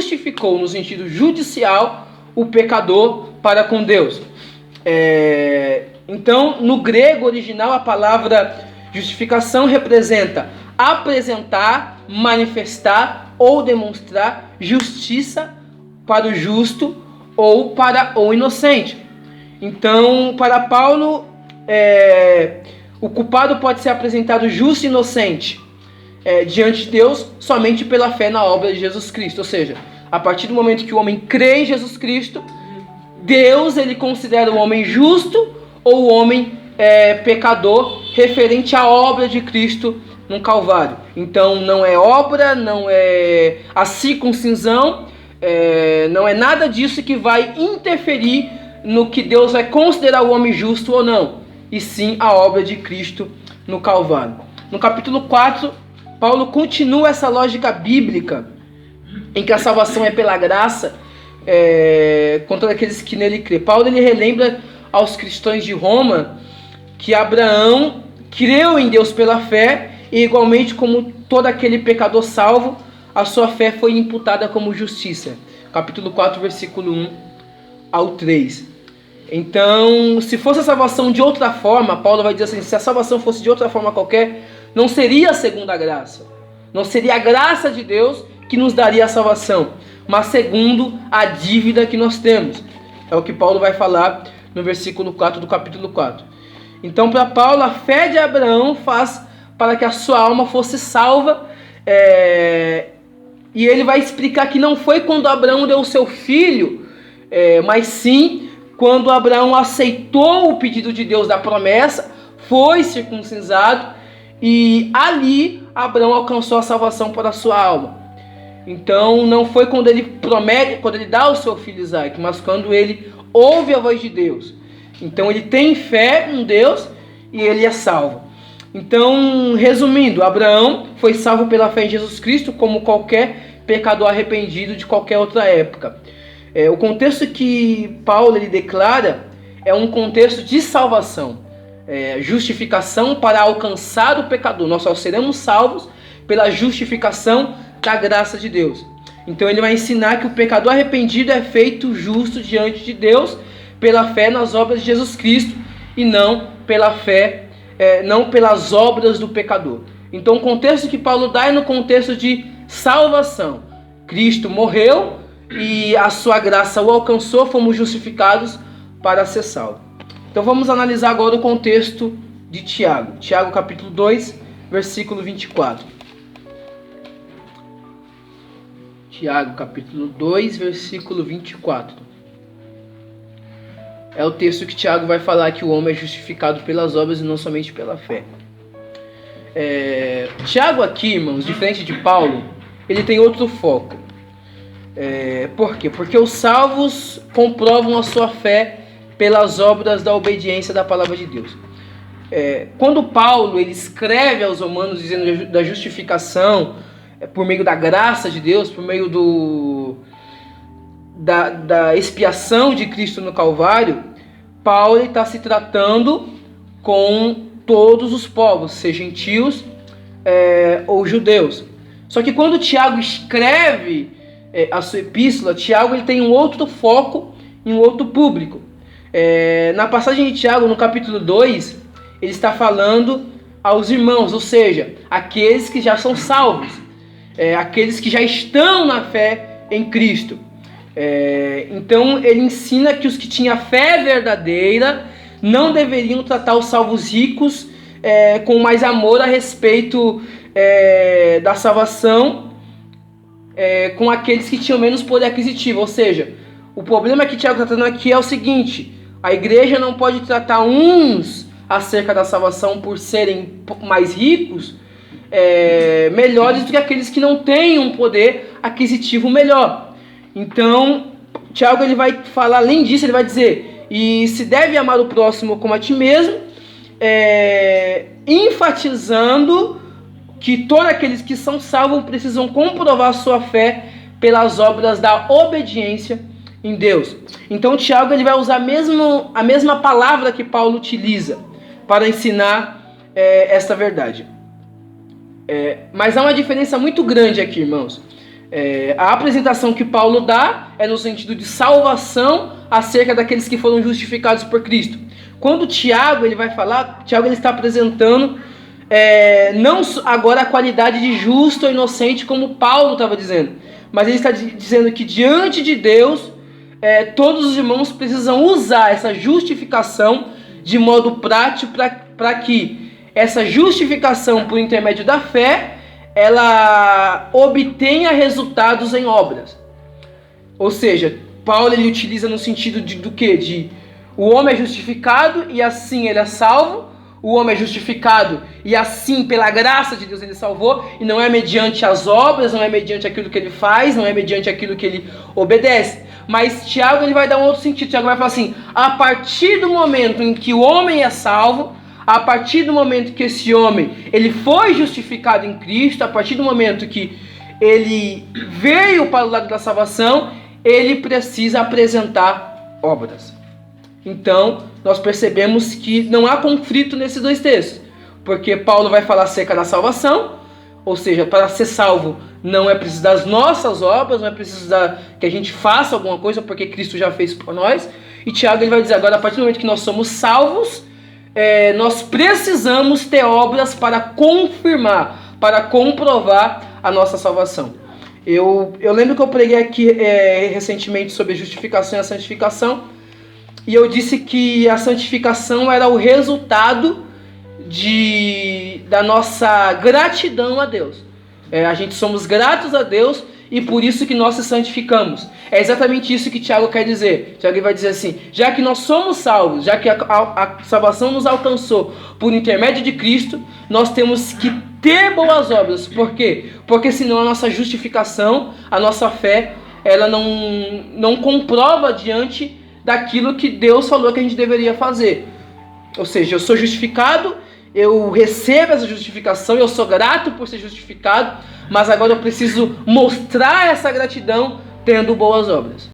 justificou, no sentido judicial, o pecador para com Deus. Então, no grego original, a palavra justificação representa apresentar, manifestar ou demonstrar justiça para o justo ou para o inocente. Então, para Paulo, o culpado pode ser apresentado justo e inocente diante de Deus somente pela fé na obra de Jesus Cristo. Ou seja, a partir do momento que o homem crê em Jesus Cristo, Deus ele considera o homem justo ou o homem pecador referente à obra de Cristo no Calvário. Então não é obra, não é a circuncisão, não é nada disso que vai interferir no que Deus vai considerar o homem justo ou não, e sim a obra de Cristo no Calvário. No capítulo 4, Paulo continua essa lógica bíblica em que a salvação é pela graça, contra aqueles que nele crê. Paulo ele relembra aos cristãos de Roma que Abraão creu em Deus pela fé, e igualmente como todo aquele pecador salvo, a sua fé foi imputada como justiça. Capítulo 4, versículo 1 ao 3. Então, se fosse a salvação de outra forma, Paulo vai dizer assim, se a salvação fosse de outra forma qualquer, não seria a segunda graça. Não seria a graça de Deus que nos daria a salvação, mas segundo a dívida que nós temos. É o que Paulo vai falar no versículo 4 do capítulo 4. Então, para Paulo, a fé de Abraão faz para que a sua alma fosse salva, e ele vai explicar que não foi quando Abraão deu o seu filho, mas sim quando Abraão aceitou o pedido de Deus da promessa, foi circuncisado, e ali Abraão alcançou a salvação para a sua alma. Então não foi quando ele promete, quando ele dá o seu filho Isaac, mas quando ele ouve a voz de Deus. Então ele tem fé em Deus e ele é salvo. Então, resumindo, Abraão foi salvo pela fé em Jesus Cristo, como qualquer pecador arrependido de qualquer outra época. O contexto que Paulo ele declara é um contexto de salvação, justificação para alcançar o pecador. Nós só seremos salvos pela justificação da graça de Deus. Então ele vai ensinar que o pecador arrependido é feito justo diante de Deus pela fé nas obras de Jesus Cristo e não pela fé, não pelas obras do pecador. Então o contexto que Paulo dá é no contexto de salvação. Cristo morreu e a sua graça o alcançou, fomos justificados para ser salvos. Então vamos analisar agora o contexto de Tiago. Tiago capítulo 2, versículo 24. Tiago capítulo 2, versículo 24. É o texto que Tiago vai falar que o homem é justificado pelas obras e não somente pela fé. Tiago aqui, irmãos, diferente de Paulo, ele tem outro foco. Por quê? Porque os salvos comprovam a sua fé pelas obras da obediência da palavra de Deus. Quando Paulo ele escreve aos romanos dizendo da justificação por meio da graça de Deus, por meio da expiação de Cristo no Calvário, Paulo está se tratando com todos os povos, sejam gentios ou judeus. Só que quando Tiago escreve a sua epístola, Tiago ele tem um outro foco em um outro público. Na passagem de Tiago, no capítulo 2, ele está falando aos irmãos, ou seja, aqueles que já são salvos, aqueles que já estão na fé em Cristo. Então ele ensina que os que tinham fé verdadeira não deveriam tratar os salvos ricos com mais amor a respeito da salvação com aqueles que tinham menos poder aquisitivo. Ou seja, o problema que Tiago está tratando aqui é o seguinte: a igreja não pode tratar uns acerca da salvação por serem mais ricos melhores do que aqueles que não têm um poder aquisitivo melhor. Então, Tiago ele vai falar, além disso, ele vai dizer: e se deve amar o próximo como a ti mesmo, enfatizando que todos aqueles que são salvos precisam comprovar sua fé pelas obras da obediência em Deus. Então, Tiago ele vai usar a mesma palavra que Paulo utiliza para ensinar esta verdade. Mas há uma diferença muito grande aqui, irmãos. A apresentação que Paulo dá é no sentido de salvação acerca daqueles que foram justificados por Cristo. Quando Tiago ele vai falar, Tiago ele está apresentando não agora a qualidade de justo ou inocente como Paulo estava dizendo, mas ele está dizendo que diante de Deus todos os irmãos precisam usar essa justificação de modo prático para que essa justificação por intermédio da fé ela obtenha resultados em obras. Ou seja, Paulo ele utiliza no sentido do quê? De o homem é justificado e assim ele é salvo. O homem é justificado e assim pela graça de Deus ele salvou. E não é mediante as obras, não é mediante aquilo que ele faz, não é mediante aquilo que ele obedece. Mas Tiago ele vai dar um outro sentido. Tiago vai falar assim: a partir do momento em que o homem é salvo, a partir do momento que esse homem ele foi justificado em Cristo, a partir do momento que ele veio para o lado da salvação, ele precisa apresentar obras. Então, nós percebemos que não há conflito nesses dois textos, porque Paulo vai falar acerca da salvação, ou seja, para ser salvo não é preciso das nossas obras, não é preciso que a gente faça alguma coisa, porque Cristo já fez por nós. E Tiago ele vai dizer agora, a partir do momento que nós somos salvos, nós precisamos ter obras para confirmar, para comprovar a nossa salvação. Eu lembro que eu preguei aqui recentemente sobre a justificação e a santificação, e eu disse que a santificação era o resultado da nossa gratidão a Deus. A gente somos gratos a Deus e por isso que nós se santificamos. É exatamente isso que Tiago quer dizer. Tiago vai dizer assim: já que nós somos salvos, já que a salvação nos alcançou por intermédio de Cristo, nós temos que ter boas obras. Por quê? Porque senão a nossa justificação, a nossa fé, ela não comprova diante daquilo que Deus falou que a gente deveria fazer. Ou seja, eu sou justificado, eu recebo essa justificação, eu sou grato por ser justificado, mas agora eu preciso mostrar essa gratidão tendo boas obras.